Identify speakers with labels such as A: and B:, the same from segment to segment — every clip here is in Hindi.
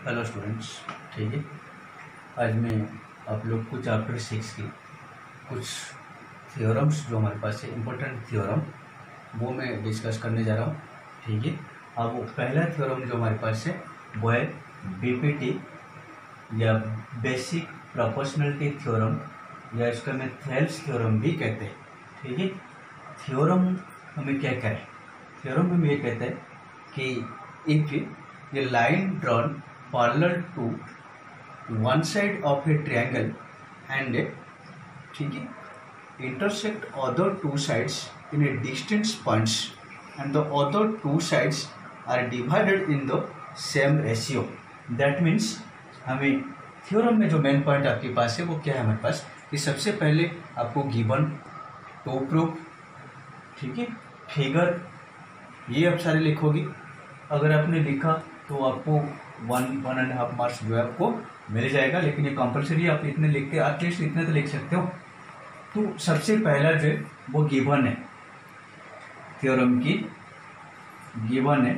A: हेलो स्टूडेंट्स, ठीक है। आज मैं आप लोग को चैप्टर 6 की कुछ थ्योरम्स जो हमारे पास है इम्पोर्टेंट थ्योरम वो मैं डिस्कस करने जा रहा हूँ, ठीक है। अब वो पहला थ्योरम जो हमारे पास है वो है बीपीटी या बेसिक प्रोपोर्शनलिटी थ्योरम, या इसको हमें थेल्स थ्योरम भी कहते हैं, ठीक है। थ्योरम हमें क्या कहे? थ्योरम में ये कहते हैं कि if A line drawn parallel to one side of a triangle and ठीक है intersect other two sides in a distant points and the other two sides are divided in the same ratio, that means हमें थ्योरम में जो मेन पॉइंट आपके पास है वो क्या है हमारे पास कि सबसे पहले आपको गिवन टू प्रूफ, ठीक है, फिगर ये आप सारे लिखोगे। अगर आपने लिखा तो आपको 1.5 मार्क्स जो है आपको मिल जाएगा, लेकिन ये कंपलसरी आप इतने लिख के एटलीस्ट इतने तो लिख सकते हो। तो सबसे पहला जो है वो गिवन है, थ्योरम की गिवन है।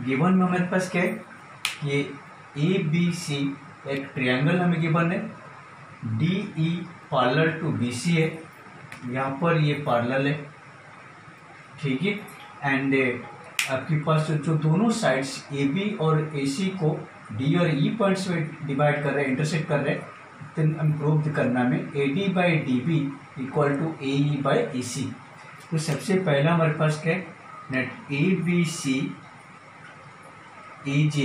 A: गिवन में हमारे पास क्या है, ये ABC एक ट्रायंगल हमें गिवन है, DE पैरेलल टू BC है, यहाँ पर ये पैरेलल है, ठीक है। एंड आपके पास जो दोनों साइड्स AB और AC को D और E पॉइंट्स में डिवाइड कर रहे हैं, इंटरसेक्ट कर रहे हैं, तो हम प्रूव करना में AD by DB equal to AE by AC। तो सबसे पहला हमारे पास क्या है, let ABC EJ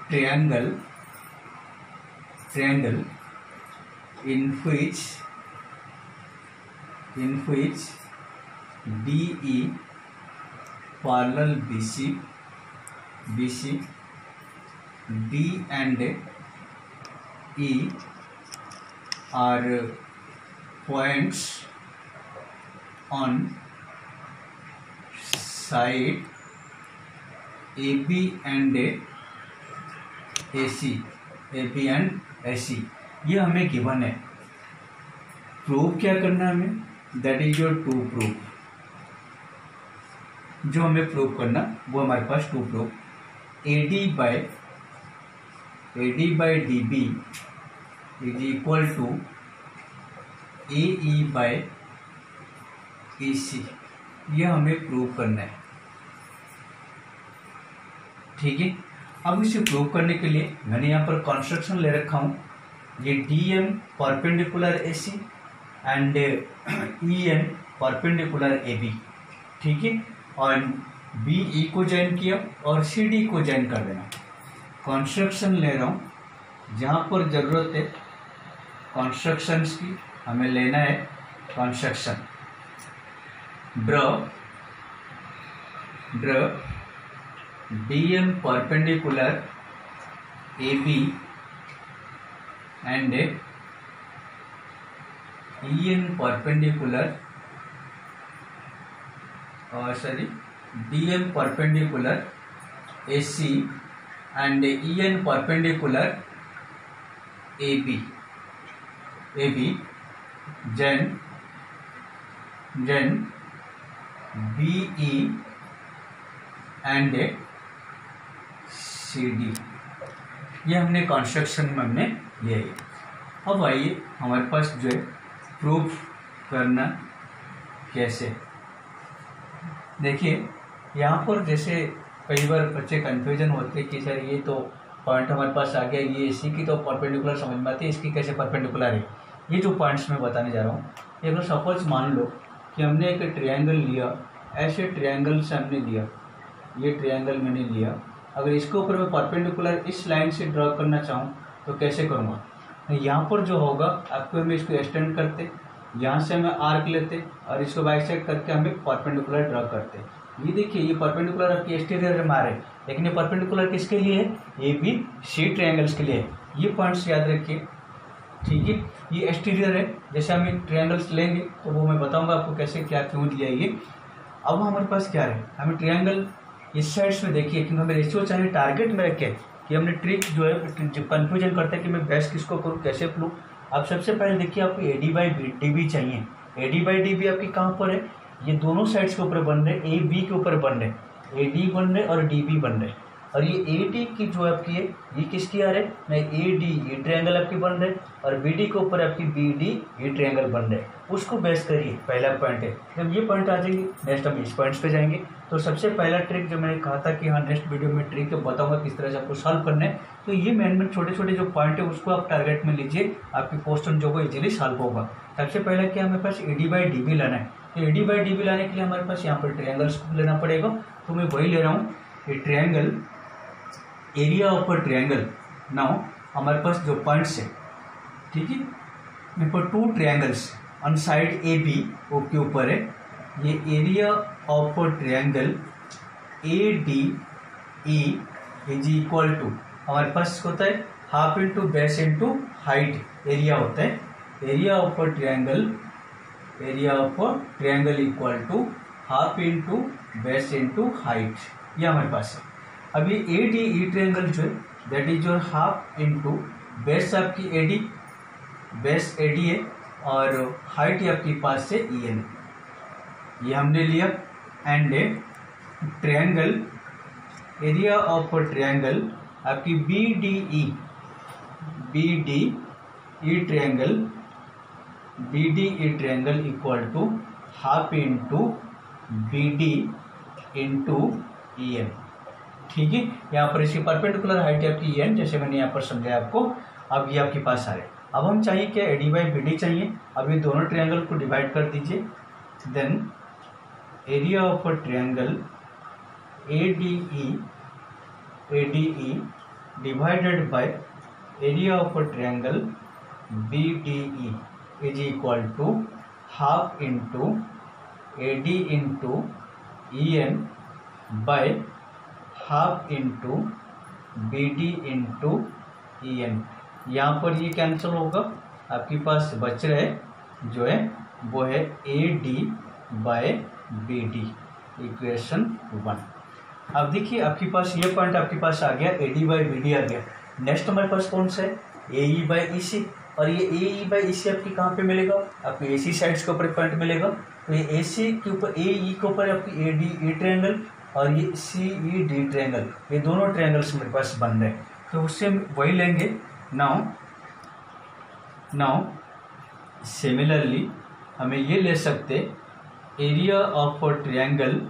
A: triangle in which DE parallel BC, D and E are points on side AB and AC, AB and AC। ये हमें गिवन है। प्रूव क्या करना है हमें, that is your to proof. जो हमें प्रूव करना वो हमारे पास to proof AD by DB is equal to AE by AC। ये हमें प्रूव करना है, ठीक है। अब इसे प्रूव करने के लिए मैंने यहाँ पर कंस्ट्रक्शन ले रखा हूँ, ये DM perpendicular AC and EN perpendicular AB, ठीक है। और BE को ज्वाइन किया और CD को ज्वाइन कर देना। कंस्ट्रक्शन ले रहा हूँ, जहाँ पर जरूरत है कंस्ट्रक्शंस की हमें लेना है construction. Draw DM perpendicular AB and EN perpendicular DM perpendicular AC and EN perpendicular AB then BE and CD। ये हमने कंस्ट्रक्शन में हमने लिया है। अब आइए हमारे पास जो है प्रूफ करना कैसे। देखिए यहाँ पर जैसे कई बार बच्चे कंफ्यूजन होते हैं कि सर ये तो पॉइंट हमारे पास आ गया, ये इसी की तो परपेंडिकुलर समझ में आती है, इसकी कैसे परपेंडिकुलर है। ये जो पॉइंट्स मैं बताने जा रहा हूँ, ये अगर सपोज मान लो कि हमने एक ट्रायंगल लिया, ऐसे ट्रायंगल से हमने लिया, ये ट्रायंगल मैंने लिया, अगर इसके ऊपर मैं परपेंडिकुलर इस लाइन से ड्रॉ करना चाहूँ तो कैसे करूँगा। यहाँ पर जो होगा आपको हमें इसको एक्सटेंड करते, यहाँ से हमें आर्क लेते और इसको बाइसेक्ट करके हमें परपेंडिकुलर ड्रॉ करते। ये देखिए ये परपेंडिकुलर आपकी एक्सटीरियर में आ रहे हैं, लेकिन ये परपेंडिकुलर किसके लिए है, ABC ट्रायंगल्स के लिए है। ये पॉइंट्स याद रखिए, ठीक है। ये एक्सटीरियर है, जैसे हम ये ट्रायंगल्स लेंगे तो वो मैं बताऊँगा आपको कैसे क्या क्यों लिया ये। अब हमारे पास क्या है, हमें ट्रायंगल इस साइड्स में देखिए, क्योंकि हमें रेशियो चाहिए टारगेट में रखे कि हमने ट्रिक जो है कंफ्यूजन करते हैं कि मैं बेस्ट किसको करूँ, कैसे लूँ। अब सबसे पहले देखिए आपको AD बाई DB चाहिए। AD बाई DB आपकी कहाँ पर है, ये दोनों साइड्स के ऊपर बन रहे, A B के ऊपर बन रहे। AD बन रहे और DB बन रहे, और ये AD की जो आपकी है ये किसकी आ रहे नहीं, AD ये ट्रायंगल आपकी बन रहे और BD के ऊपर आपकी BD ये ट्रायंगल बन रहे, उसको बेस करिए पहला पॉइंट है। जब ये पॉइंट आ जाएंगे नेक्स्ट हम इस पॉइंट्स पे जाएंगे। तो सबसे पहला ट्रिक जो मैंने कहा था कि हाँ नेक्स्ट वीडियो में ट्रिक बताऊंगा किस तरह से आपको सॉल्व करना है, तो ये मेन छोटे छोटे जो पॉइंट है उसको आप टारगेट में लीजिए, आपकी क्वेश्चन जो है इजीली सॉल्व होगा। सबसे पहले क्या हमारे पास AD/DB लाना है, तो AD/DB लाने के लिए हमारे पास यहाँ पर ट्रायंगल्स को लेना पड़ेगा, तो मैं वही ले रहा हूँ ये triangle, area of a triangle. Now हमारे पास जो पॉइंट्स है, ठीक है, मेरे पास 2 ट्रायंगल्स ऑन साइड AB के ऊपर है, ये area of a triangle ADE is equal to हमारे पास होता है half into base into height area होता है, area of a triangle equal to half into base into height, ये हमारे पास है। अब ये ADE ट्रायंगल जो है that is your half into base आपकी बेस AD है और हाइट आपके पास से EN, ये हमने लिया। And triangle area of triangle आपकी BDE triangle equal to half into BD into EN, ठीक है। यहाँ पर इसकी परपेंडिकुलर हाइट आपकी EN, जैसे मैंने यहाँ पर समझाया आपको। अब ये आपके पास आ रहे, अब हम चाहिए क्या, AD/BD चाहिए। अब ये दोनों ट्रायंगल को डिवाइड कर दीजिए, then area of triangle ADE divided by area of triangle BDE is equal to half into AD into EN by half into BD into EN। यहाँ पर ये कैंसिल होगा, आपके पास बच रहे जो है वो है AD/BD, इक्वेशन 1। अब देखिए आपके पास ये पॉइंट आपके पास आ गया, AD/BD आ गया। नेक्स्ट हमारे पास कौन सा है, AE/EC, और ये AE/EC आपकी कहाँ पे मिलेगा, आपके AC साइड्स के ऊपर पॉइंट मिलेगा। तो ये AC के ऊपर AE के ऊपर आपकी ADE ट्रायंगल और ये CED ट्रायंगल, ये दोनों ट्रायंगल्स मेरे पास बन रहे हैं, तो उससे वही लेंगे। नाउ सिमिलरली हमें ये ले सकते area of triangle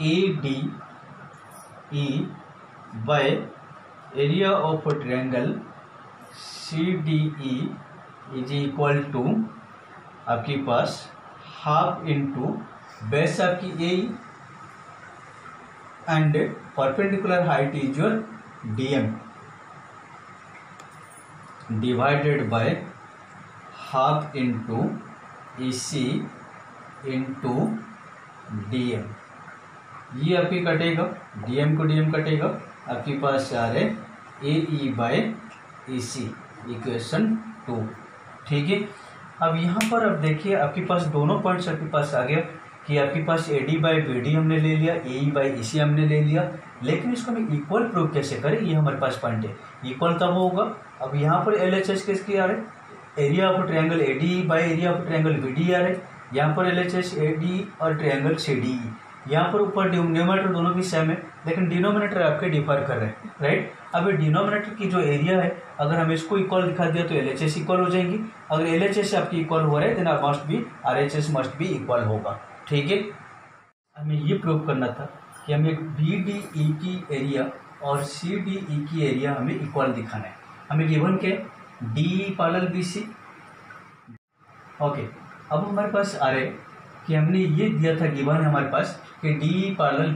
A: ADE by area of triangle CDE is equal to आपके पास हाफ इंटू बेस आपकी AE and perpendicular height is your DM divided by half into AC into DM, ये आपकी कटेगा, DM को DM कटेगा, आपके पास आ रहे AE/EC, इक्वेशन 2, ठीक है। अब यहाँ पर अब देखिए आपके पास दोनों पॉइंट्स आपके पास आ गया कि आपके पास AD/BD हमने ले लिया, AE/EC हमने ले लिया, लेकिन इसको हम इक्वल प्रूव कैसे करें, ये हमारे पास पॉइंट है। इक्वल तब होगा, अब यहाँ पर LHS किसकी आ रहे, area of triangle ADE by area of triangle BD आ रहे, यहाँ पर LHS AD और ट्रायंगल CDE, यहाँ पर ऊपर न्यूमरेटर दोनों की सेम है, लेकिन डिनोमिनेटर आपके डिफर कर रहे हैं, राइट। अब ये डिनोमिनेटर की जो एरिया है, अगर हम इसको इक्वल दिखा दिया तो LHS इक्वल हो जाएंगी, अगर LHS आपकी इक्वल हो रहा है then must be RHS must भी इक्वल होगा, ठीक है। हमें ये प्रूव करना था कि हमें BDE की एरिया और CDE की एरिया हमें इक्वल दिखाना है। हमें गिवन के DE पैरेलल BC, ओके। अब हमारे पास आ रहे कि हमने ये दिया था, गिवन है हमारे पास कि DE पैरेलल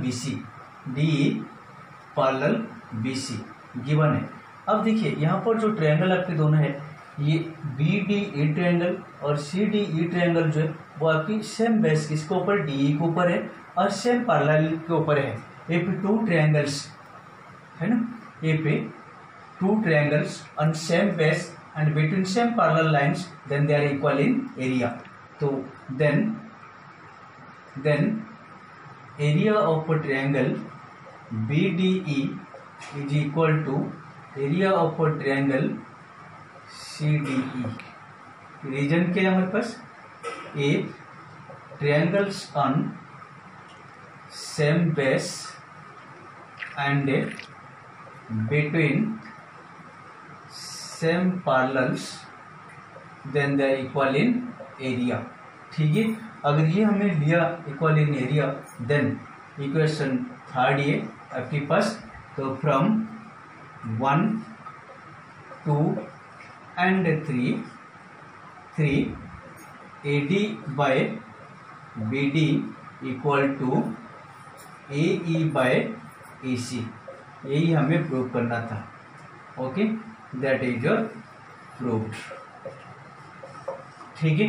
A: BC गिवन है। अब देखिए यहाँ पर जो ट्रायंगल आपके दोनों है, ये BDE ट्रायंगल और CDE ट्रायंगल जो है वो आपकी सेम बेस किसके ऊपर, DE के ऊपर है और सेम पैरेलल के ऊपर है। ए पे 2 ट्रायंगल्स है ना, ए पे 2 triangles on same base and between same parallel lines, then they are equal in area. So then area of a triangle BDE is equal to area of a triangle CDE. Reason क्या है हमारे पास, a triangles on same base and between same parallels then they are equal in area. ठीक है, अगर ये हमें लिया equal in area then equation third ये आपके पास, तो from 1 2 and 3 AD by BD equal to AE by AC, यही हमें प्रूव करना था। Okay, that is your proof. ठीक है,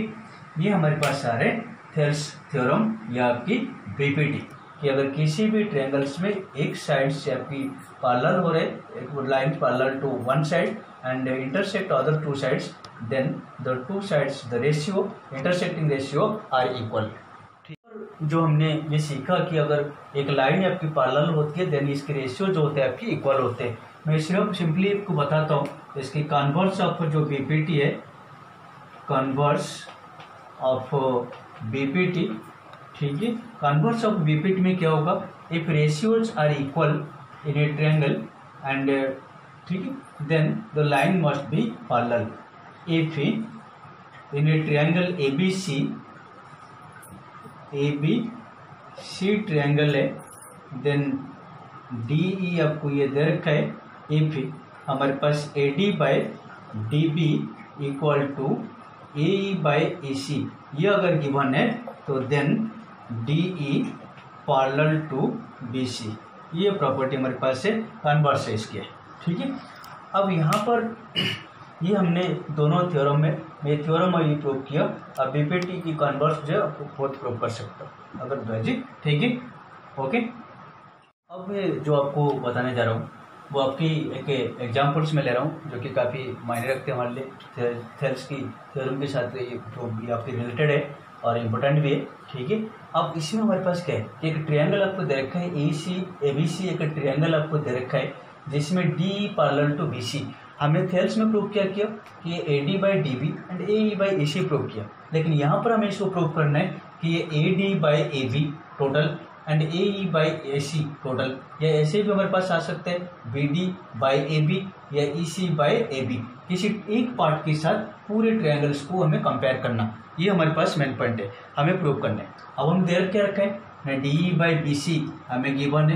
A: ये हमारे पास आ रहे थेल्स थ्योरम या आपकी बीपीटी कि अगर किसी भी ट्रायंगल्स में एक साइड से आपकी पैरेलल हो रहे, एक line parallel to one side and intersect other two sides, then the two sides the ratio intersecting ratio are equal. जो हमने ये सीखा कि अगर एक लाइन आपकी पैरेलल होती है देन इसके रेशियो जो होते हैं आपकी इक्वल होते हैं। मैं सिर्फ सिंपली आपको बताता हूँ, इसकी कन्वर्स ऑफ जो बीपीटी है, कन्वर्स ऑफ बीपीटी। ठीक है, कन्वर्स ऑफ बीपीटी में क्या होगा, if ratios are equal in a triangle and ठीक है then the line must be parallel. If in a triangle ABC triangle है देन DE आपको ये दे रखा है। इफ हमारे पास AD बाय DB इक्वल टू AE बाय AC, ये अगर गिवन है तो then DE parallel to BC, ये प्रॉपर्टी हमारे पास है, कन्वर्स है इसके। ठीक है, अब यहाँ पर ये हमने दोनों थ्योरम में, मैं थ्योरम और ये प्रूव किया, अब बीपीटी की कन्वर्स जो है आपको बहुत प्रूव कर सकता हूँ अगर भेजी। ठीक है, ओके। अब मैं जो आपको बताने जा रहा हूँ वो आपकी एक एग्जाम्पल्स में ले रहा हूँ जो कि काफ़ी मायने रखते हैं हमारे लिए, थेल्स की थ्योरम के साथ ये जो भी आपकी रिलेटेड है और इम्पोर्टेंट भी है। ठीक है, अब इसमें हमारे पास क्या है कि एक ट्रायंगल आपको दे रखा है ABC, एक ट्रायंगल आपको दे रखा है जिसमें DE पैरेलल टू BC। हमने थेल्स में प्रूव क्या किया कि ये AD by DB and AE by AC prove किया, लेकिन यहाँ पर हमें इसको प्रूव करना है कि ये AD by AB total and AE by AC total, या ऐसे भी हमारे पास आ सकते हैं BD बाई AB या EC बाई AB, किसी एक पार्ट के साथ पूरे ट्रायंगल्स को हमें कंपेयर करना, ये हमारे पास मेन पॉइंट है, हमें प्रूव करना है। अब हम देर क्या रखा है, DE बाई BC हमें गिवन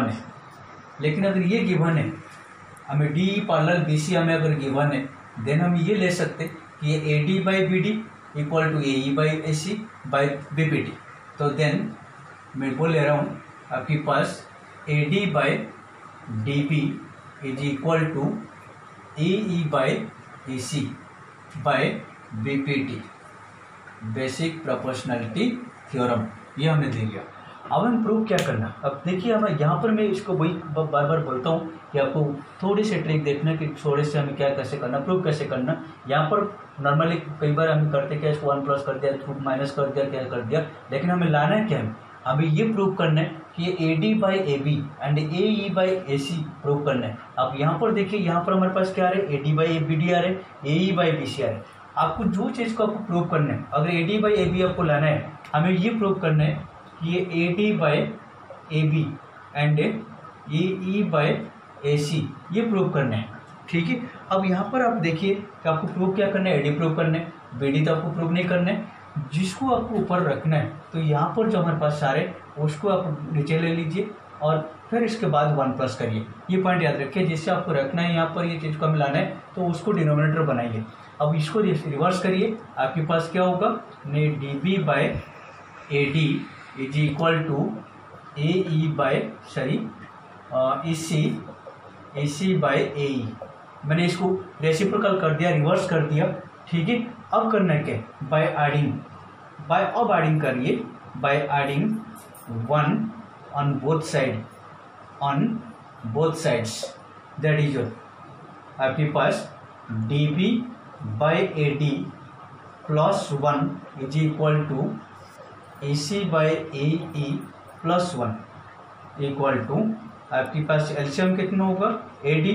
A: है, लेकिन अगर ये गिवन है, हमें DE पैरेलल BC हमें अगर गिवन है, देन हम ये ले सकते कि ये AD by BD equal to AE by AC by BPT। तो देन मैं बोल ले रहा हूँ आपके पास AD by DB is equal to AE by AC by BPT, basic proportionality theorem, ये हमने दे दिया। अब हम प्रूव क्या करना, अब देखिए हमें यहाँ पर मैं इसको वही बार बार बोलता हूँ कि आपको थोड़ी सी ट्रिक देखना कि थोड़े से हमें क्या कैसे करना, प्रूव कैसे करना। यहाँ पर नॉर्मली कई बार हम करते क्या, इसको 1 प्लस कर दिया, माइनस कर दिया, क्या कर दिया, लेकिन हमें लाना है क्या, हमें ये प्रूव करना है कि ये AD by AB and AE by AC prove करना है। अब यहाँ पर देखिए, यहाँ पर हमारे पास क्या आ रहा है, AD बाई BD आ रहे, AE बाई BC आ रहे। आपको जो चीज़ को आपको प्रूव करना है, अगर AD बाई AB आपको लाना है, हमें ये प्रूव करना है कि ये AD by AB and AE by AC, ये प्रूव करना है। ठीक है, अब यहाँ पर आप देखिए कि आपको प्रूव क्या करना है, AD प्रूव करना है, BD तो आपको प्रूव नहीं करना है, जिसको आपको ऊपर रखना है। तो यहाँ पर जो हमारे पास सारे उसको आप नीचे ले लीजिए और फिर इसके बाद 1 प्लस करिए, ये पॉइंट याद रखिए, जिससे आपको रखना है यहाँ पर ये चीज़ को हमें लाना है, तो उसको डिनोमिनेटर बनाइए। अब इसको रिवर्स करिए, आपके पास क्या होगा, DB by AD is equal to AE by AC by AE। मैंने इसको रेसिप्रोकल कर दिया, रिवर्स कर दिया। ठीक है, अब करना है क्या, बाय एडिंग करिए, by adding 1 on both sides, that is your, आपके पास DB by AD plus 1 is equal to AC by AE plus 1 equal to, आपके पास एलसीएम कितना होगा, AD,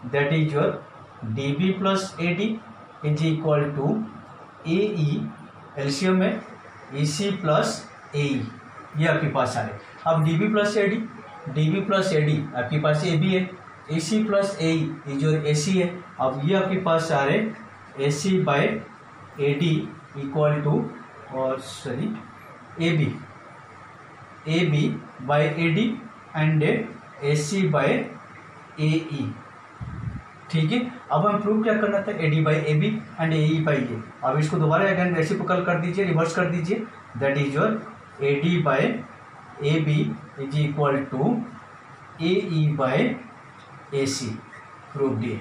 A: that is your DB plus AD is equal to AE, LCM है EC प्लस AE, ये आपके पास आ रहे। अब D B plus A D आपके पास ए बी है, ए सी प्लस ए ये जो ए सी है। अब ये आपके पास आ रहे A C by A D equal to और sorry A B by A D and A C by A E. ठीक है, अब हम प्रूव क्या करना था, A D by A B and A E by A. अब इसको दोबारा अगेन रेसिप्रोकल कर दीजिए, रिवर्स कर दीजिए, that is your A D by A B is equal to A E by A C, proved.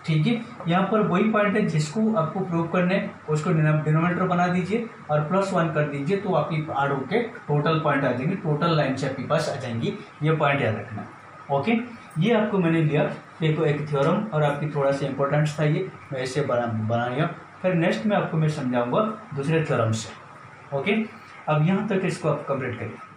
A: ठीक है, यहाँ पर वही पॉइंट है जिसको आपको प्रूव करने उसको डिनोमिनेटर बना दीजिए और +1 कर दीजिए, तो आपकी आर के टोटल पॉइंट आ जाएंगे, टोटल लाइन से आपके पास आ जाएंगी। ये पॉइंट याद रखना। ओके, ये आपको मैंने लिया एक थ्योरम और आपकी थोड़ा सा इंपॉर्टेंस था ये, मैं ऐसे बना लिया। फिर नेक्स्ट में आपको मैं समझाऊंगा दूसरे थ्योरम से। ओके, अब यहाँ तक इसको आप कंप्लीट करिए।